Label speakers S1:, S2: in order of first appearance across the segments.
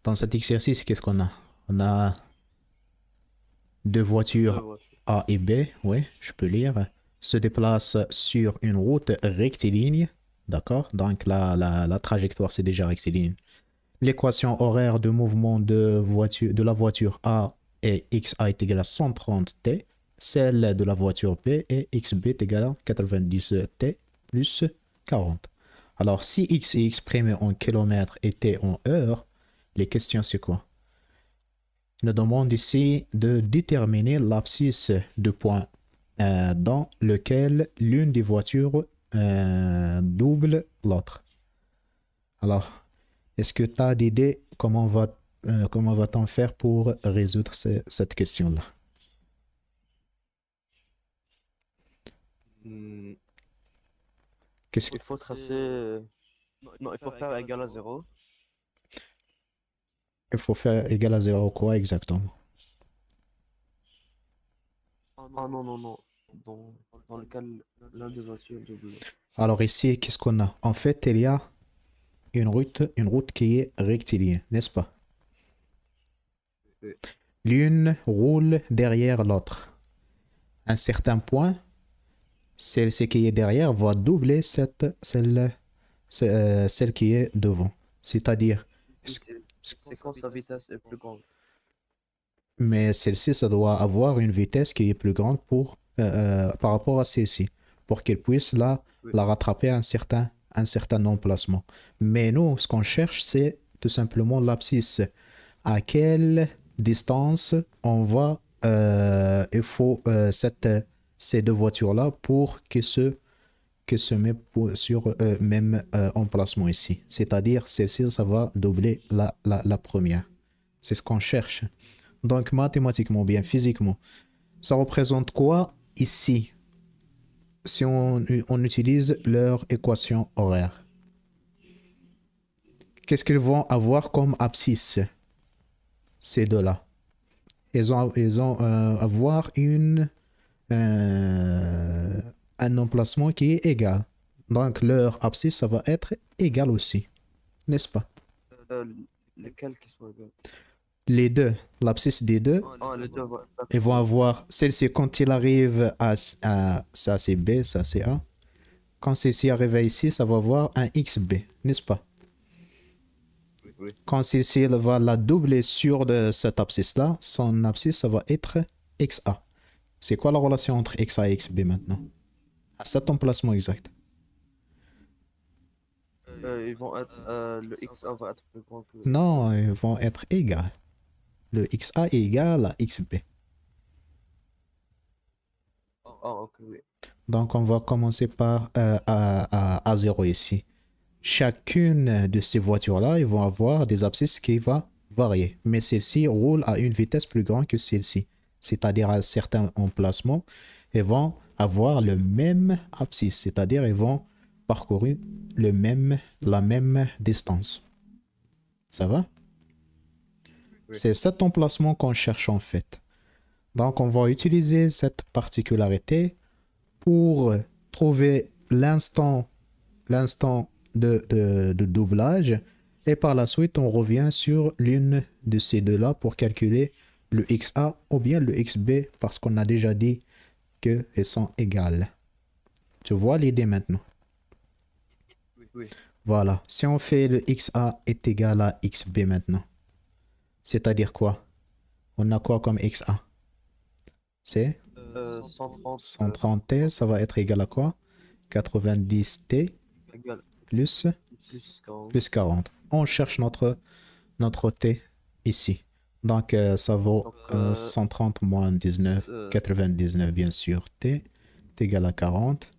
S1: Dans cet exercice, qu'est-ce qu'on a? On a deux
S2: Deux
S1: voitures
S2: voitures.
S1: A et B, oui, je peux lire, se déplacent sur une route rectiligne. D'accord? Donc la trajectoire, c'est déjà rectiligne. L'équation horaire de mouvement de la voiture A est XA est égal à 130 T. Celle de la voiture B est XB est égal à 90 T plus 40. Alors, si X est exprimé en kilomètres et T en heures, les questions, c'est quoi? Il nous demande ici de déterminer l'abscisse de point dans lequel l'une des voitures double l'autre. Alors, est-ce que tu as d'idée comment va-t-on faire pour résoudre cette question-là?
S2: Hmm,
S1: Qu'est-ce que...
S2: Il faut tracer. Non, il faut faire égal à zéro.
S1: Il faut faire égal à zéro quoi exactement?
S2: Ah non, non, non. Dans, dans lequel l'un des voitures double l'autre.
S1: Alors ici, qu'est-ce qu'on a? En fait, il y a une route qui est rectiligne, n'est-ce pas?
S2: Oui.
S1: L'une roule derrière l'autre. À un certain point, celle qui est derrière va doubler celle qui est devant. C'est-à-dire,
S2: Oui, c'est quand sa vitesse est plus grande.
S1: mais celle-ci, ça doit avoir une vitesse qui est plus grande par rapport à celle-ci, pour qu'elle puisse
S2: Oui.
S1: la rattraper à un certain emplacement. Mais nous, ce qu'on cherche, c'est tout simplement l'abscisse. À quelle distance il faut ces deux voitures-là pour que se met sur même emplacement ici. C'est-à-dire, celle-ci, ça va doubler la première. C'est ce qu'on cherche. Donc, mathématiquement, bien physiquement, ça représente quoi ici si on utilise leur équation horaire? Qu'est-ce qu'ils vont avoir comme abscisse, ces deux-là? Ils ont avoir euh, un emplacement qui est égal. Donc, leur abscisse, ça va être égal aussi, n'est-ce pas?
S2: Euh, Lesquels qui sont égaux?
S1: Les deux, l'abscisse des deux,
S2: Ah, les deux,
S1: ils vont
S2: d'accord, oui.
S1: avoir celle-ci quand il arrive à ça c'est B, ça c'est A. Quand celle-ci arrive ici, ça va avoir un XB, n'est-ce pas?
S2: Oui, oui.
S1: Quand celle-ci va la doubler sur cette abscisse-là, son abscisse, ça va être XA. C'est quoi la relation entre XA et XB maintenant? À cet emplacement exact.
S2: Ils vont être, le XA va être plus grand que.
S1: Non, ils vont être égaux. Le XA est égal à XB.
S2: Ah, ok, oui.
S1: Donc, on va commencer par à 0 ici. Chacune de ces voitures-là, ils vont avoir des abscisses qui vont varier. Mais celle-ci roule à une vitesse plus grande que celle-ci. C'est-à-dire à certains emplacements, ils vont avoir le même abscisse. C'est-à-dire ils vont parcourir la même distance. Ça va?
S2: Oui.
S1: C'est cet emplacement qu'on cherche en fait. Donc on va utiliser cette particularité pour trouver l'instant de doublage et par la suite on revient sur l'une de ces deux-là pour calculer le XA ou bien le XB parce qu'on a déjà dit qu'elles sont égales. Tu vois l'idée maintenant?
S2: Oui, oui.
S1: Voilà. Si on fait le XA est égal à XB maintenant, c'est-à-dire quoi? On a quoi comme XA? C'est
S2: 130
S1: 130T, ça va être égal à quoi? 90T
S2: égale
S1: plus
S2: plus 40.
S1: plus 40. On cherche notre T ici. Donc, ça vaut
S2: Donc,
S1: 130 moins 19, 99 bien sûr. T est égal à 40.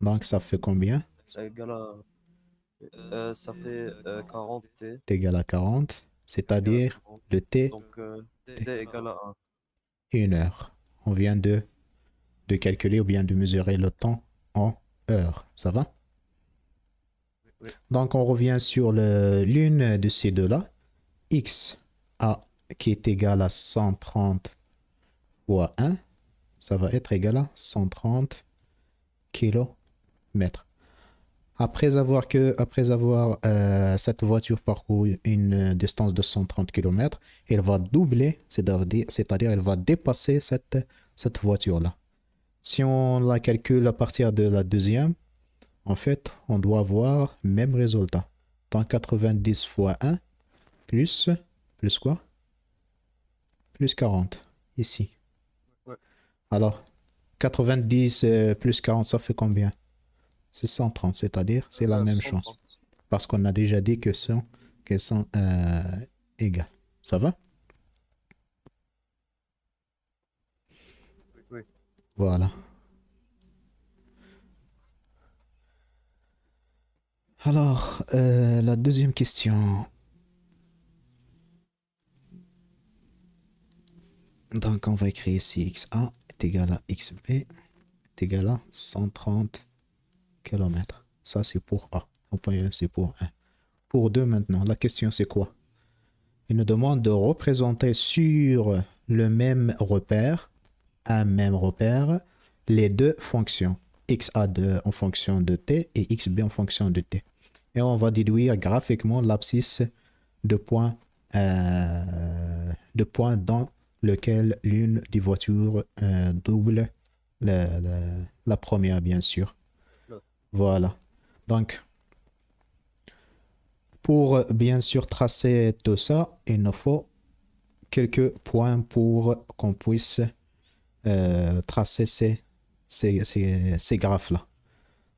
S1: Donc, ça fait combien?
S2: c'est égal à. Ça fait 40 T.
S1: T égal à 40.
S2: Égal à
S1: C'est-à-dire
S2: 40.
S1: le T,
S2: Donc, T égale à 1.
S1: 1 heure. On vient de calculer ou bien de mesurer le temps en heures. Ça va?
S2: Oui,
S1: Donc, on revient sur l'une de ces deux-là. X A qui est égal à 130 fois 1, ça va être égal à 130 kilomètres. Après avoir cette voiture parcouru une distance de 130 km, elle va doubler, c'est-à-dire elle va dépasser cette voiture-là. Si on la calcule à partir de la deuxième, en fait, on doit avoir le même résultat. Dans 90 fois 1, plus quoi? Plus 40, ici.
S2: Ouais.
S1: Alors, 90 plus 40, ça fait combien? C'est 130, c'est-à-dire c'est la même chose.
S2: 130.
S1: Parce qu'on a déjà dit qu'elles sont égales. Ça va?
S2: Oui, oui.
S1: Voilà. Alors, la deuxième question. Donc, on va écrire ici XA est égal à XB est égal à 130 km. Ça, c'est pour A. Au point E, c'est pour 1. Pour 2 maintenant, la question c'est quoi? Il nous demande de représenter sur le même repère, un même repère, les deux fonctions. XA en fonction de t et XB en fonction de t. Et on va déduire graphiquement l'abscisse de points dans lequel l'une des voitures double la première, bien sûr. Voilà. Donc, pour bien sûr tracer tout ça, il nous faut quelques points pour qu'on puisse tracer ces graphes-là.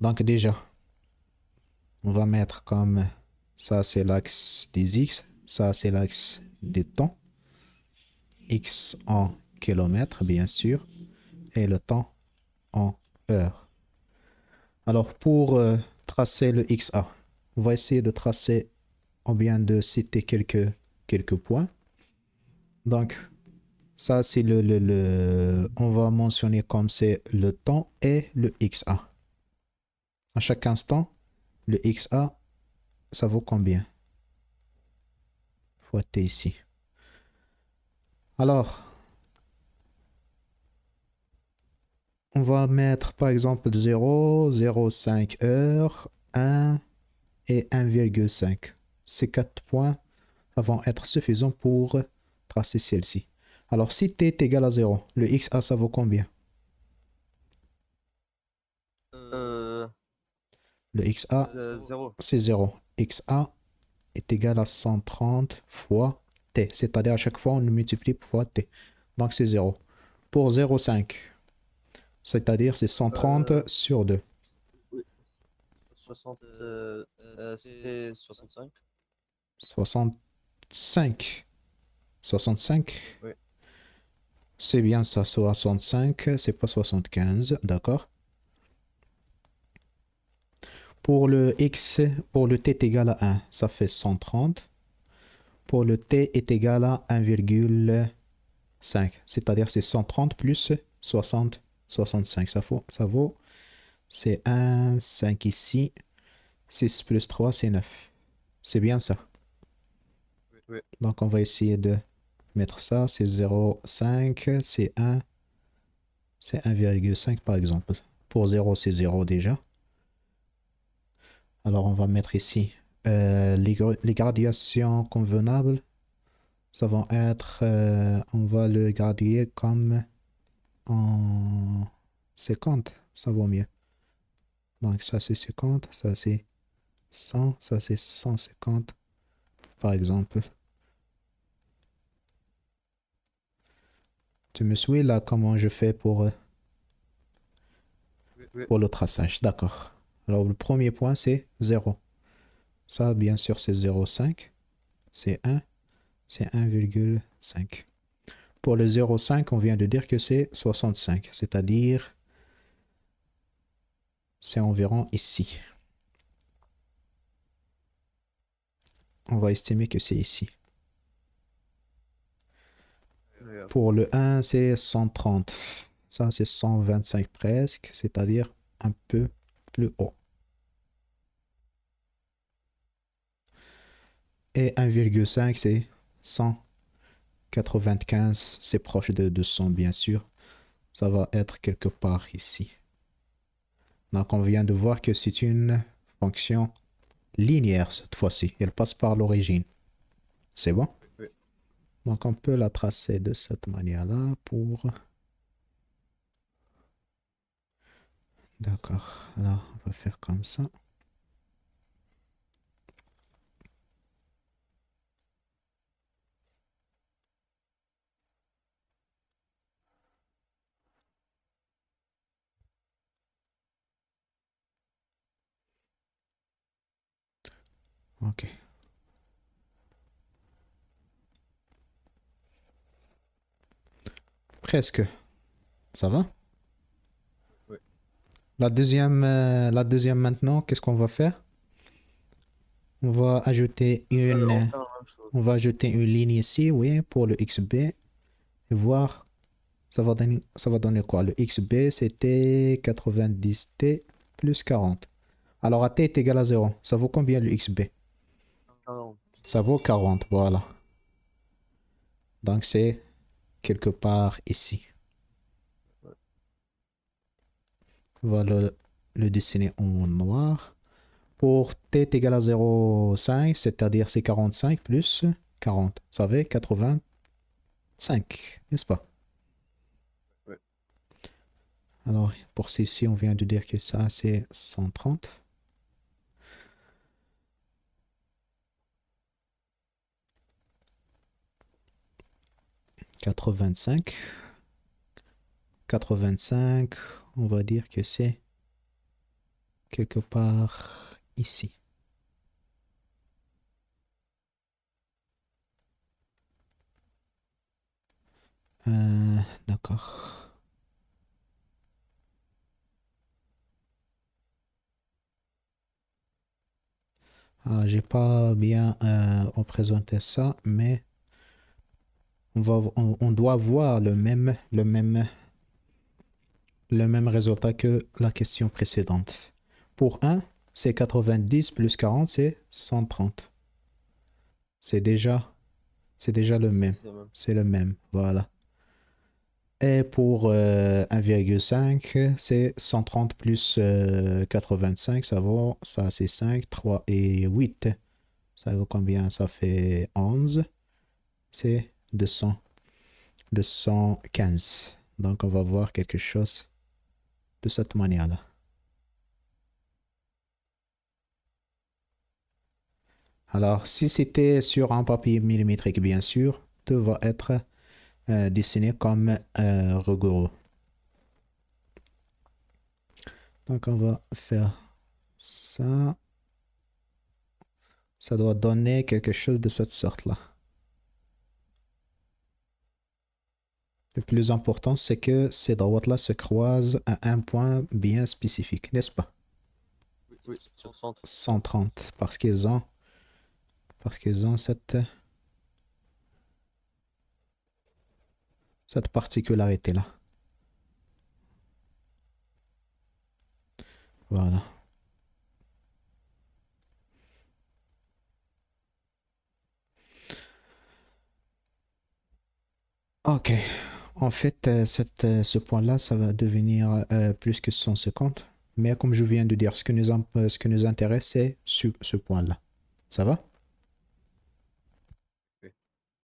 S1: Donc déjà, on va mettre comme ça, c'est l'axe des X, ça, c'est l'axe des temps. X en kilomètres, bien sûr, et le temps en heures. Alors, pour tracer le XA, on va essayer de tracer, ou bien de citer quelques points. Donc, ça, c'est on va mentionner comme c'est le temps et le XA. À chaque instant, le XA, ça vaut combien? Fois T ici. Alors, on va mettre par exemple 0, 0,5 heures, 1 et 1,5. Ces 4 points vont être suffisants pour tracer celle-ci. Alors, si t est égal à 0, le XA, ça vaut combien? Le XA,
S2: 0.
S1: c'est 0. XA est égal à 130 fois t. C'est-à-dire à chaque fois, on le multiplie fois t. Donc, c'est 0. Pour 0,5, c'est-à-dire c'est 130 sur 2.
S2: Oui. 60. C'était 65.
S1: 65. 65.
S2: Oui.
S1: C'est bien ça, 65, c'est pas 75, d'accord? Pour le x, pour le t est égal à 1, ça fait 130. Pour le t est égal à 1,5, c'est-à-dire c'est 130 plus 60, 65. Ça vaut, c'est 1, 5 ici, 6 plus 3, c'est 9. C'est bien ça.
S2: Oui.
S1: Donc on va essayer de mettre ça, c'est 0,5, c'est 1, c'est 1,5 par exemple. Pour 0, c'est 0 déjà. Alors on va mettre ici les gradations convenables. Ça va être, on va le graduer comme en 50, ça vaut mieux. Donc ça c'est 50, ça c'est 100, ça c'est 150 par exemple. Tu me suis là comment je fais pour le traçage, d'accord. Alors le premier point c'est 0. Ça bien sûr c'est 0,5, c'est 1, c'est 1,5. Pour le 0,5, on vient de dire que c'est 65, c'est-à-dire c'est environ ici. On va estimer que c'est ici. Pour le 1, c'est 130. Ça, c'est 125 presque, c'est-à-dire un peu plus haut. Et 1,5, c'est 195. C'est proche de 200, bien sûr. Ça va être quelque part ici. Donc, on vient de voir que c'est une fonction linéaire cette fois-ci. Elle passe par l'origine. C'est bon?
S2: Oui.
S1: Donc on peut la tracer de cette manière-là pour... D'accord. Alors on va faire comme ça. Ok. Presque. Ça va?
S2: Oui.
S1: La deuxième maintenant, qu'est-ce qu'on va faire? On va ajouter
S2: On
S1: une,
S2: fait la même chose.
S1: on va ajouter une ligne ici, oui, pour le XB. Et voir, ça va donner quoi? Le XB, c'était 90T plus 40. Alors, AT est égal à 0. Ça vaut combien le XB?
S2: Alors,
S1: Ça vaut 40, voilà. Donc, c'est quelque part ici.
S2: ouais.
S1: On va le dessiner en noir. Pour t est égal à 0,5, c'est-à-dire c'est 45 plus 40. Ça fait 85, n'est-ce pas?
S2: Ouais.
S1: Alors, pour ceci, on vient de dire que ça, c'est 130. Quatre-vingt-cinq. 85, on va dire que c'est quelque part ici. D'accord. Ah, j'ai pas bien représenté ça, mais on doit voir le même résultat que la question précédente. Pour 1, c'est 90 plus 40, c'est 130. C'est déjà, c'est déjà le même.
S2: C'est la même.
S1: C'est le même, voilà. Et pour 1,5, c'est 130 plus 85, ça vaut, ça c'est 5, 3 et 8. Ça vaut combien? Ça fait 11. C'est 200, 215. Donc on va voir quelque chose de cette manière-là. Alors, si c'était sur un papier millimétrique, bien sûr, tout va être dessiné comme rigoureux. Donc, on va faire ça. Ça doit donner quelque chose de cette sorte-là. Le plus important, c'est que ces droites-là se croisent à un point bien spécifique, n'est-ce pas?
S2: Oui, oui, sur centre.
S1: 130, parce qu'ils ont cette particularité-là. Voilà. Ok. En fait, ce point-là, ça va devenir plus que 150. Mais comme je viens de dire, ce que nous intéresse, c'est ce point-là. Ça va?